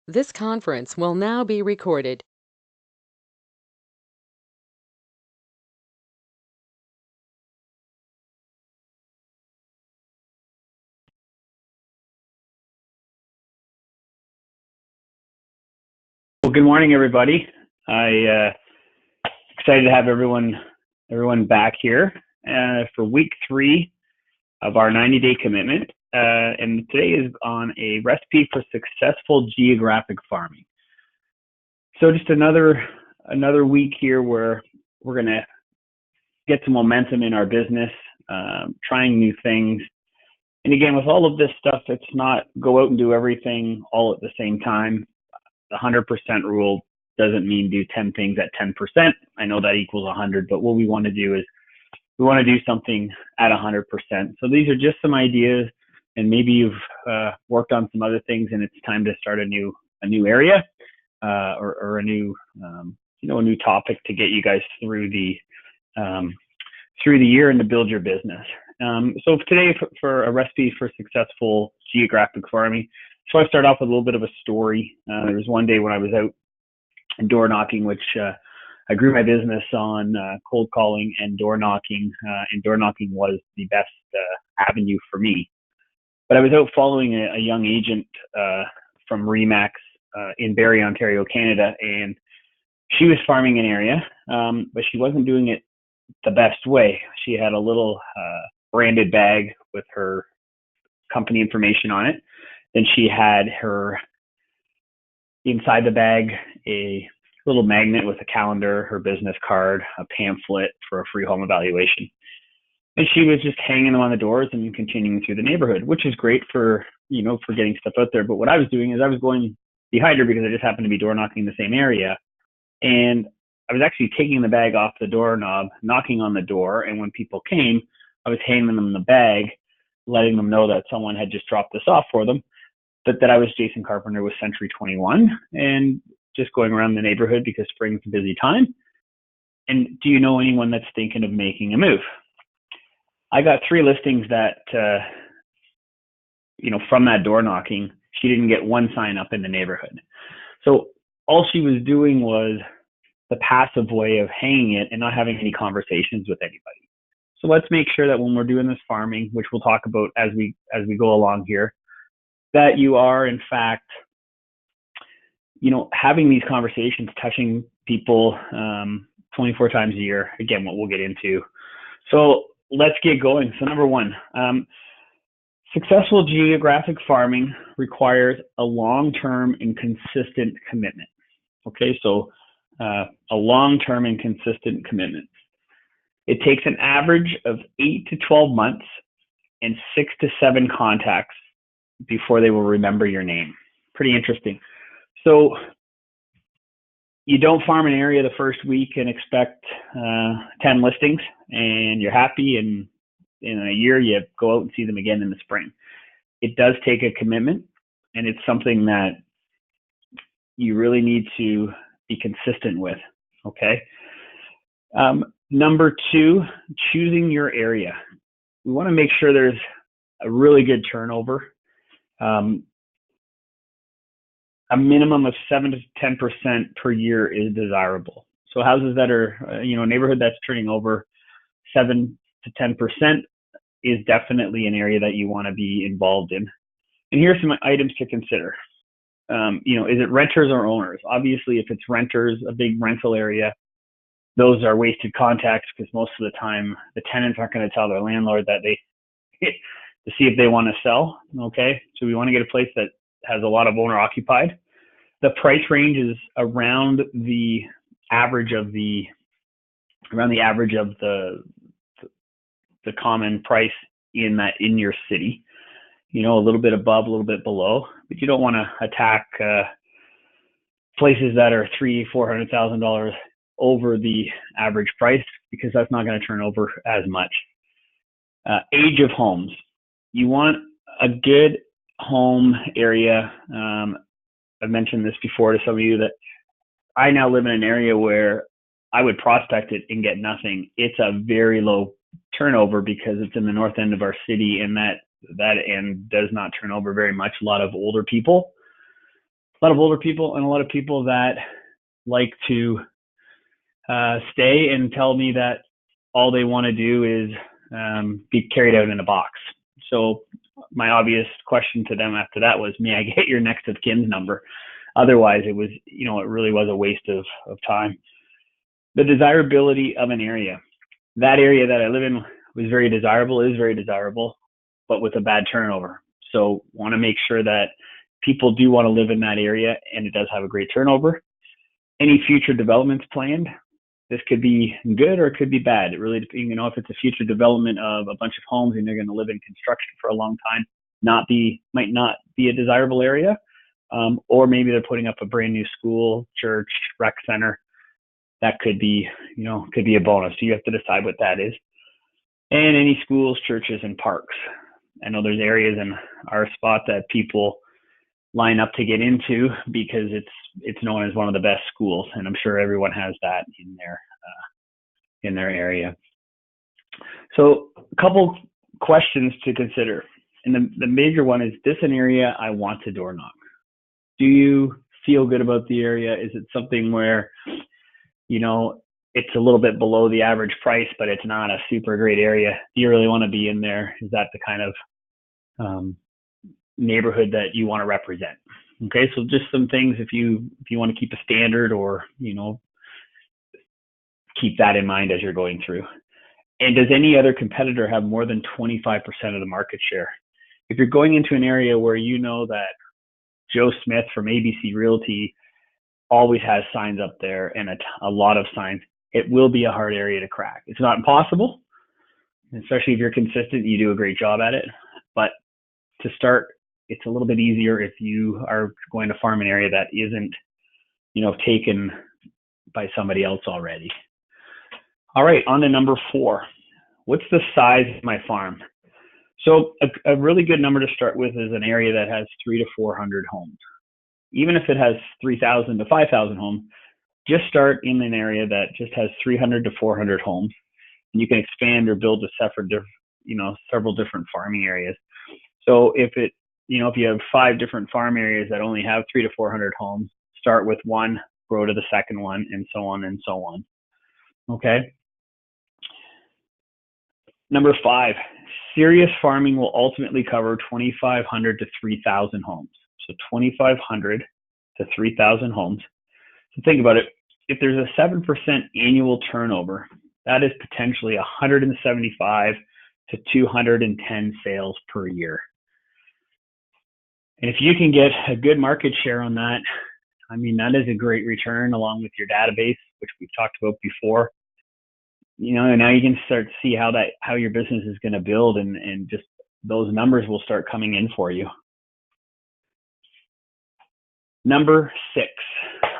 This conference will now be recorded. Well, good morning, everybody. Excited to have everyone back here for week 3 of our 90-day commitment. And today is on a recipe for successful geographic farming. So just another week here where we're going to get some momentum in our business, trying new things. And again, with all of this stuff, it's not go out and do everything all at the same time. The 100% rule doesn't mean do 10 things at 10%. I know that equals 100, but what we want to do is we want to do something at 100%. So these are just some ideas, and maybe you've worked on some other things, and it's time to start a new area or a new a new topic to get you guys through the year and to build your business. So today, for a recipe for successful geographic farming, so I start off with a little bit of a story. There was one day when I was out door knocking, which I grew my business on cold calling and door knocking, and door knocking was the best avenue for me. But I was out following a young agent from Remax in Barrie, Ontario, Canada, and she was farming an area, but she wasn't doing it the best way. She had a little branded bag with her company information on it. Then she had her inside the bag a little magnet with a calendar, her business card, a pamphlet for a free home evaluation. And she was just hanging them on the doors and continuing through the neighborhood, which is great for getting stuff out there. But what I was doing is I was going behind her because I just happened to be door knocking in the same area. And I was actually taking the bag off the doorknob, knocking on the door. And when people came, I was handing them the bag, letting them know that someone had just dropped this off for them, but that I was Jason Carpenter with Century 21 and just going around the neighborhood because spring's a busy time. And do you know anyone that's thinking of making a move? I got 3 listings that, from that door knocking, she didn't get one sign up in the neighborhood. So all she was doing was the passive way of hanging it and not having any conversations with anybody. So let's make sure that when we're doing this farming, which we'll talk about as we go along here, that you are in fact, having these conversations, touching people 24 times a year. Again, what we'll get into. So let's get going. So number 1, successful geographic farming requires a long-term and consistent commitment. Okay, so a long-term and consistent commitment. It takes an average of 8 to 12 months and 6 to 7 contacts before they will remember your name. Pretty interesting. So you don't farm an area the first week and expect 10 listings and you're happy, and in a year you go out and see them again in the spring. It does take a commitment, and it's something that you really need to be consistent with. Okay. Number 2, choosing your area. We want to make sure there's a really good turnover. A minimum of 7 to 10% per year is desirable. So houses that are, a neighborhood that's turning over 7 to 10% is definitely an area that you want to be involved in. And here's some items to consider. Is it renters or owners? Obviously, if it's renters, a big rental area, those are wasted contacts because most of the time the tenants aren't going to tell their landlord that to see if they want to sell. Okay, so we want to get a place that has a lot of owner occupied. The price range is around the average of the common price in your city. A little bit above, a little bit below, but you don't want to attack places that are $300,000-$400,000 over the average price, because that's not going to turn over as much. Age of homes. You want a good home area. I've mentioned this before to some of you that I now live in an area where I would prospect it and get nothing. It's a very low turnover because it's in the north end of our city, and that end does not turn over very much. A lot of older people. lot of older people and a lot of people that like to stay and tell me that all they want to do is be carried out in a box. So my obvious question to them after that was, may I get your next of kin's number? Otherwise, it was, it really was a waste of time. The desirability of an area. That area that I live in was very desirable, is very desirable, but with a bad turnover. So want to make sure that people do want to live in that area and it does have a great turnover. Any future developments planned, this could be good or it could be bad. It really, if it's a future development of a bunch of homes and they're going to live in construction for a long time, might not be a desirable area. Or maybe they're putting up a brand new school, church, rec center. That could be, could be a bonus. So you have to decide what that is. And any schools, churches, and parks. I know there's areas in our spot that people line up to get into because it's known as one of the best schools, and I'm sure everyone has that in their area. So a couple questions to consider, and the major one is: this an area I want to door knock? Do you feel good about the area? Is it something where it's a little bit below the average price, but it's not a super great area? Do you really want to be in there? Is that the kind of neighborhood that you want to represent? Okay, so just some things if you want to keep a standard or keep that in mind as you're going through. And does any other competitor have more than 25% of the market share? If you're going into an area where you know that Joe Smith from ABC Realty always has signs up there and a lot of signs, it will be a hard area to crack. It's not impossible, especially if you're consistent, you do a great job at it. But to start, it's a little bit easier if you are going to farm an area that isn't, taken by somebody else already. All right, on to number 4. What's the size of my farm? So a really good number to start with is an area that has 300 to 400 homes. Even if it has 3,000 to 5,000 homes, just start in an area that just has 300 to 400 homes. And you can expand or build several different farming areas. So if you have 5 different farm areas that only have 300 to 400 homes, start with one, grow to the second one, and so on and so on. Okay. Number 5, serious farming will ultimately cover 2,500 to 3,000 homes. So 2,500 to 3,000 homes. So think about it. If there's a 7% annual turnover, that is potentially 175 to 210 sales per year. And if you can get a good market share on that, that is a great return along with your database, which we've talked about before. And now you can start to see how your business is going to build, and just those numbers will start coming in for you. Number 6,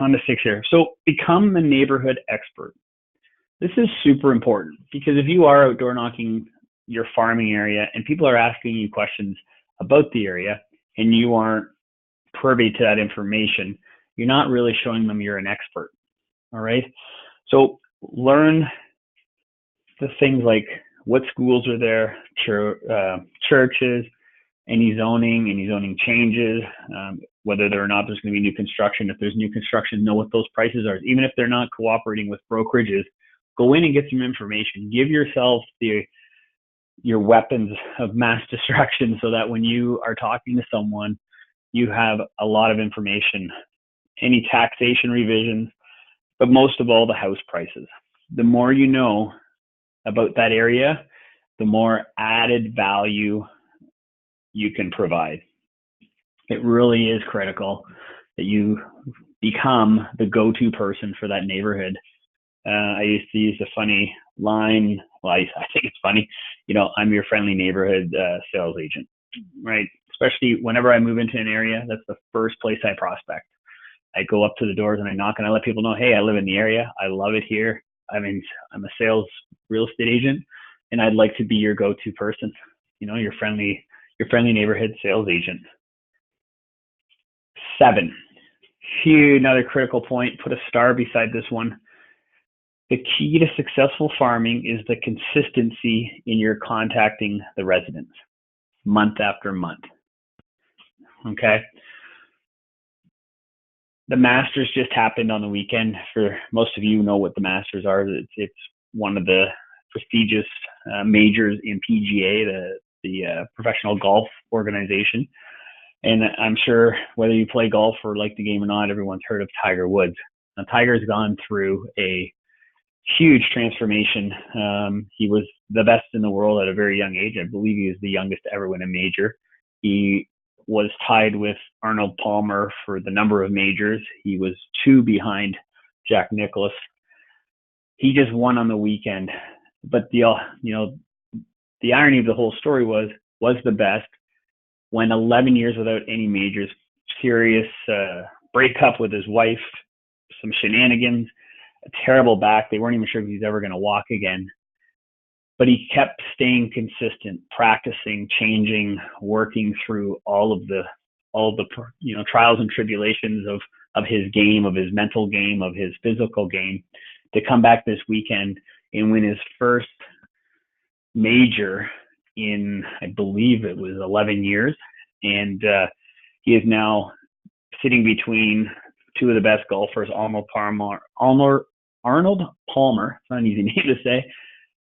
on to 6 here. So become a neighborhood expert. This is super important because if you are outdoor knocking your farming area and people are asking you questions about the area and you aren't privy to that information, you're not really showing them you're an expert. All right. So learn the things like what schools are there, churches, any zoning changes, whether or not there's going to be new construction. If there's new construction, know what those prices are. Even if they're not cooperating with brokerages, go in and get some information. Give yourself your weapons of mass destruction so that when you are talking to someone, you have a lot of information, any taxation revisions, but most of all, the house prices. The more you know about that area, the more added value you can provide. It really is critical that you become the go-to person for that neighborhood. I used to use a funny line. Well, I think it's funny. I'm your friendly neighborhood sales agent, right? Especially whenever I move into an area, that's the first place I prospect. I go up to the doors and I knock and I let people know, hey, I live in the area. I love it here. I'm a sales real estate agent, and I'd like to be your go-to person. Your friendly neighborhood sales agent. 7, another critical point. Put a star beside this one. The key to successful farming is the consistency in your contacting the residents month after month. Okay. The Masters just happened on the weekend. For most of you know what the Masters are. It's one of the prestigious majors in PGA, the professional golf organization. And I'm sure whether you play golf or like the game or not, everyone's heard of Tiger Woods. Now, Tiger's gone through a huge transformation. He was the best in the world at a very young age. I believe he was the youngest to ever win a major. He was tied with Arnold Palmer for the number of majors. He was 2 behind Jack Nicklaus. He just won on the weekend. But the irony of the whole story was the best, went 11 years without any majors, serious breakup with his wife, some shenanigans, a terrible back. They weren't even sure if he's ever going to walk again. But he kept staying consistent, practicing, changing, working through all of the trials and tribulations of his game, of his mental game, of his physical game, to come back this weekend and win his first major in, I believe it was 11 years. And he is now sitting between 2 of the best golfers, Arnold Palmer, it's not an easy name to say,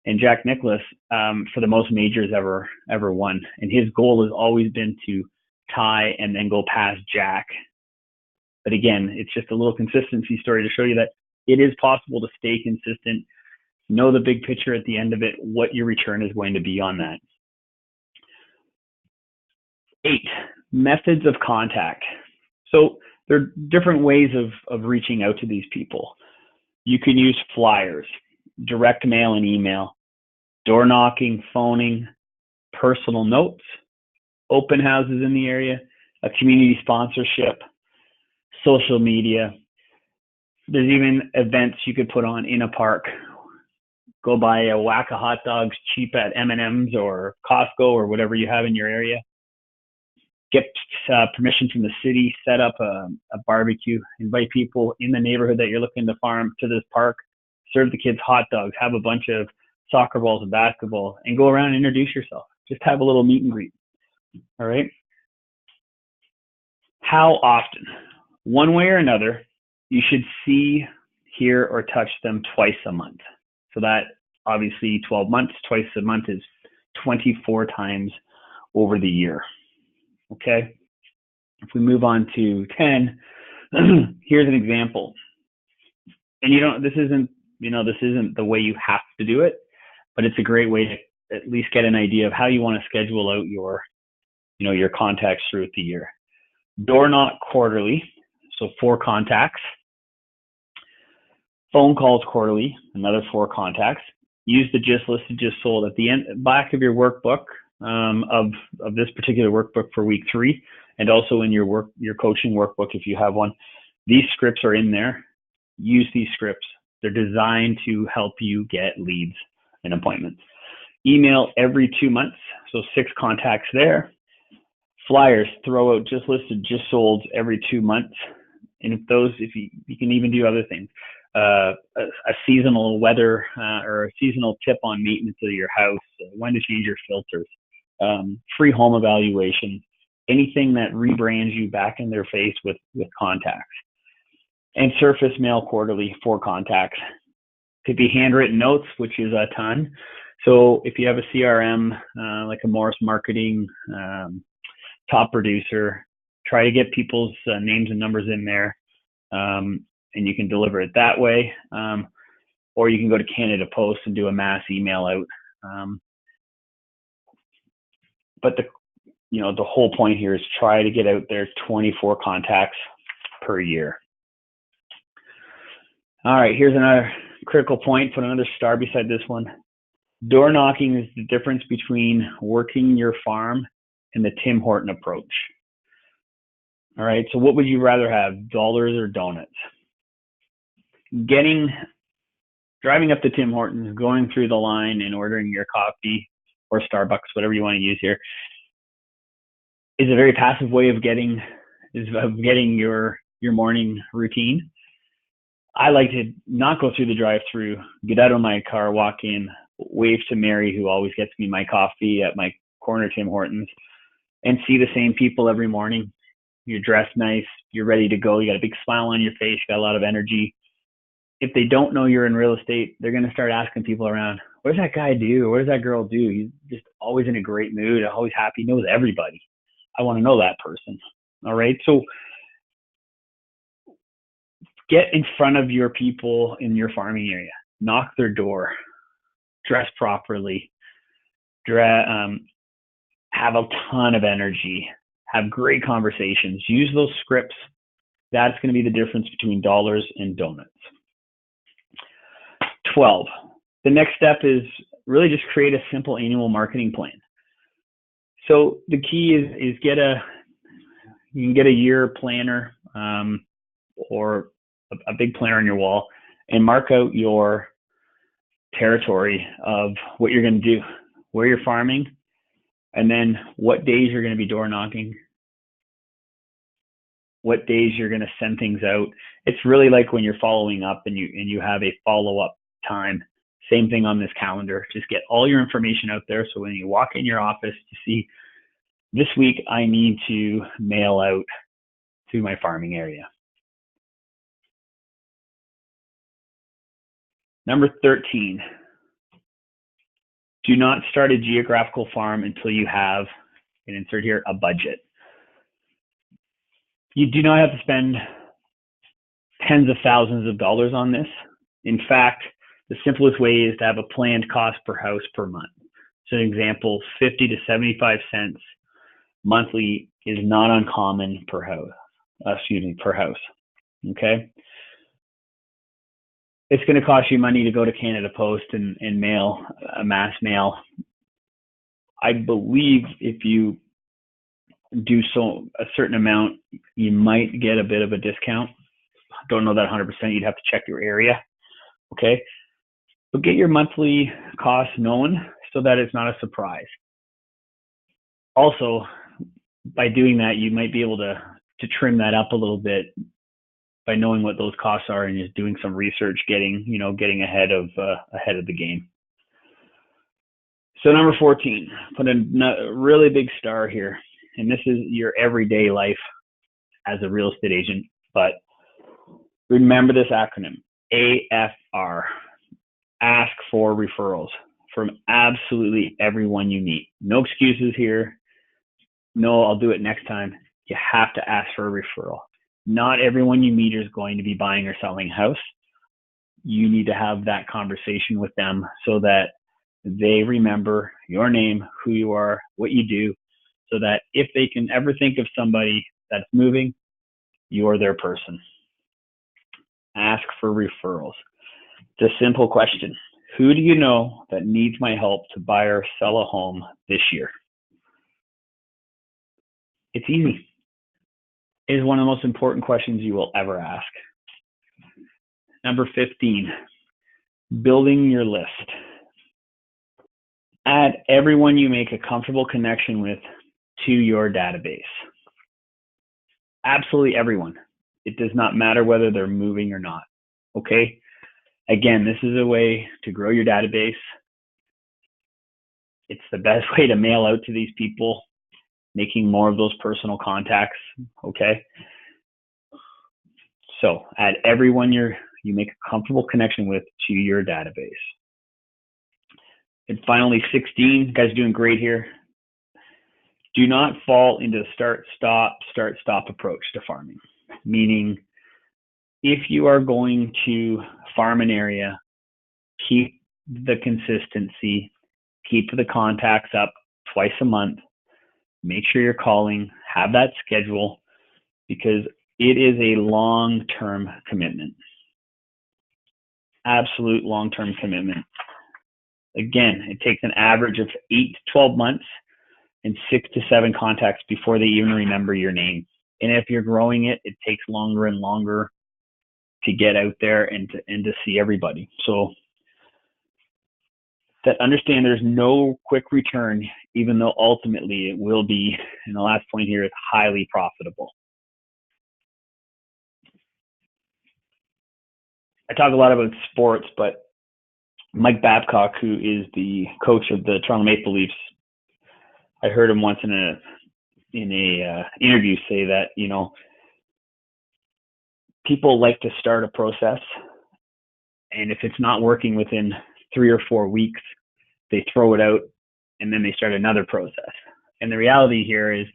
and Jack Nicklaus, for the most majors ever won. And his goal has always been to tie and then go past Jack. But again, it's just a little consistency story to show you that it is possible to stay consistent, know the big picture at the end of it, what your return is going to be on that. 8, methods of contact. So there are different ways of reaching out to these people. You can use flyers, direct mail and email, door knocking, phoning, personal notes, open houses in the area, a community sponsorship, social media. There's even events you could put on in a park. Go buy a whack of hot dogs cheap at M&M's or Costco or whatever you have in your area. Get permission from the city, set up a barbecue, invite people in the neighborhood that you're looking to farm to this park, serve the kids hot dogs, have a bunch of soccer balls and basketball, and go around and introduce yourself. Just have a little meet and greet. All right. How often? One way or another, you should see, hear, or touch them twice a month. So that obviously 12 months, twice a month is 24 times over the year. Okay. If we move on to 10, here's an example. And this isn't the way you have to do it, but it's a great way to at least get an idea of how you want to schedule out your contacts throughout the year. Door knock quarterly, so 4 contacts. Phone calls quarterly, another 4 contacts. Use the just listed, just sold at the back of your workbook of this particular workbook for week 3, and also in your coaching workbook if you have one. These scripts are in there. Use these scripts. They're designed to help you get leads and appointments. Email every 2 months, so 6 contacts there. Flyers, throw out just listed, just sold every 2 months. And if you can even do other things. A seasonal weather or a seasonal tip on maintenance of your house, when to change your filters, free home evaluation, anything that rebrands you back in their face with contacts. And surface mail quarterly, 4 contacts. Could be handwritten notes, which is a ton. So if you have a CRM, like a Morris Marketing, Top Producer, try to get people's names and numbers in there. And you can deliver it that way. Or you can go to Canada Post and do a mass email out. But the whole point here is try to get out there 24 contacts per year. All right, here's another critical point. Put another star beside this one. Door knocking is the difference between working your farm and the Tim Horton approach. All right, so what would you rather have, dollars or donuts? Driving up to Tim Hortons, going through the line and ordering your coffee or Starbucks, whatever you want to use here, is a very passive way of getting your morning routine. I like to not go through the drive-through, get out of my car, walk in, wave to Mary, who always gets me my coffee at my corner Tim Hortons, and see the same people every morning. you're dressed nice, you're ready to go, you got a big smile on your face, you got a lot of energy. If they don't know you're in real estate, they're going to start asking people around, what does that guy do? What does that girl do? He's just always in a great mood, always happy, knows everybody. I want to know that person. All right. So get in front of your people in your farming area, knock their door, dress properly, have a ton of energy, have great conversations, use those scripts. That's going to be the difference between dollars and donuts. 12. The next step is really just create a simple annual marketing plan. So the key is you can get a year planner or a big planner on your wall and mark out your territory of what you're going to do, where you're farming, and then what days you're going to be door knocking, what days you're going to send things out. It's really like when you're following up and you have a follow-up time. Same thing on this calendar. Just get all your information out there. So when you walk in your office, you see, this week I need to mail out to my farming area. Number 13, do not start a geographical farm until you have, and insert here, a budget. You do not have to spend tens of thousands of dollars on this. In fact, the simplest way is to have a planned cost per house per month. So an example, 50 to 75 cents monthly is not uncommon per house. Per house. Okay. It's going to cost you money to go to Canada Post and mail a mass mail. I believe if you do so a certain amount, you might get a bit of a discount. Don't know that 100%. You'd have to check your area. Okay. But get your monthly costs known so that it's not a surprise. Also, by doing that, you might be able to trim that up a little bit by knowing what those costs are and just doing some research, getting ahead of the game. So number 14, put a really big star here, and this is your everyday life as a real estate agent. But remember this acronym, AFR. Ask for referrals from absolutely everyone you meet. No excuses here. No, I'll do it next time. You have to ask for a referral. Not everyone you meet is going to be buying or selling a house. You need to have that conversation with them so that they remember your name, who you are, what you do, so that if they can ever think of somebody that's moving, you're their person. Ask for referrals. It's a simple question. Who do you know that needs my help to buy or sell a home this year? It's easy. It is one of the most important questions you will ever ask. Number 15, building your list. Add everyone you make a comfortable connection with to your database. Absolutely everyone. It does not matter whether they're moving or not. Okay? Again, this is a way to grow your database. It's the best way to mail out to these people, making more of those personal contacts. Okay? So add everyone you make a comfortable connection with to your database. And finally, 16, guys are doing great here. Do not fall into the start-stop approach to farming. Meaning, if you are going to farm an area, keep the consistency, keep the contacts up twice a month, make sure you're calling, have that schedule, because it is a long-term commitment. Absolute long-term commitment. Again, it takes an average of 8 to 12 months and 6 to 7 contacts before they even remember your name. And if you're growing it, it takes longer and longer to get out there and to see everybody. So that understand there's no quick return, even though ultimately it will be, and the last point here is highly profitable. I talk a lot about sports, but Mike Babcock, who is the coach of the Toronto Maple Leafs, I heard him once in interview say that, people like to start a process, and if it's not working within 3 or 4 weeks, they throw it out and then they start another process. And the reality here is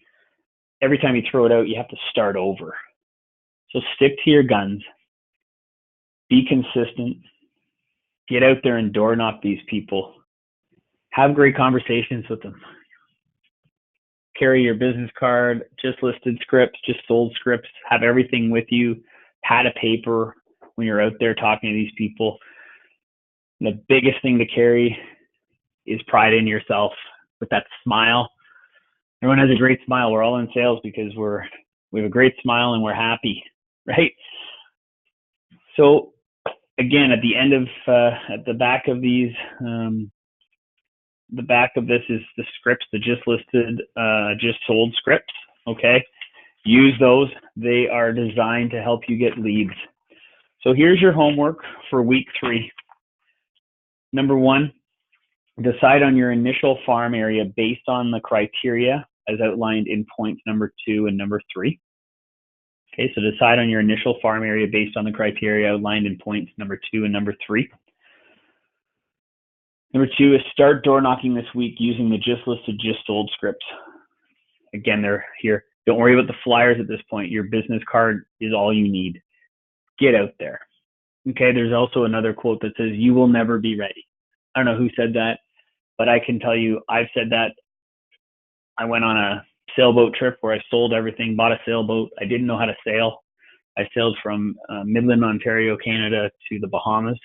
every time you throw it out, you have to start over. So stick to your guns, be consistent, get out there and door knock these people, have great conversations with them. Carry your business card, just listed scripts, just sold scripts, have everything with you, pad of paper when you're out there talking to these people. And the biggest thing to carry is pride in yourself with that smile. Everyone has a great smile. We're all in sales because we have a great smile and we're happy, right? So again, at the end of at the back of these, the back of this is the scripts, the just listed, just sold scripts. Okay, use those. They are designed to help you get leads. So here's your homework for week 3. Number 1, decide on your initial farm area based on the criteria as outlined in points number 2 and number 3. Okay, so decide on your initial farm area based on the criteria outlined in points number 2 and number 3. Number 2 is start door knocking this week using the just listed, just sold scripts. Again, they're here. Don't worry about the flyers at this point. Your business card is all you need. Get out there. Okay, there's also another quote that says, you will never be ready. I don't know who said that, but I can tell you I've said that. I went on a sailboat trip where I sold everything, bought a sailboat. I didn't know how to sail. I sailed from Midland, Ontario, Canada to the Bahamas.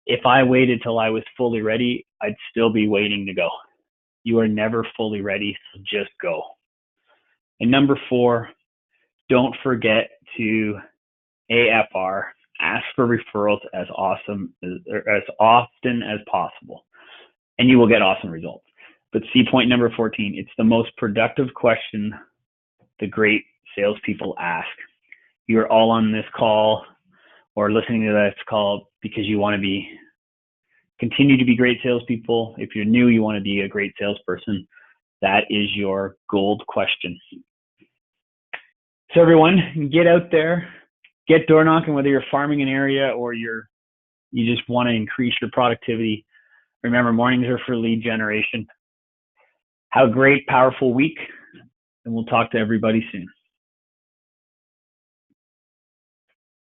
If I waited till I was fully ready, I'd still be waiting to go. You are never fully ready, so just go. And number 4, don't forget to AFR, ask for referrals as often as possible, and you will get awesome results. But see point number 14, it's the most productive question the great salespeople ask. You're all on this call or listening to this call because you want to continue to be great salespeople. If you're new, you want to be a great salesperson. That is your gold question. So everyone, get out there, get door knocking, whether you're farming an area or you just want to increase your productivity. Remember, mornings are for lead generation. Have a great, powerful week, and we'll talk to everybody soon.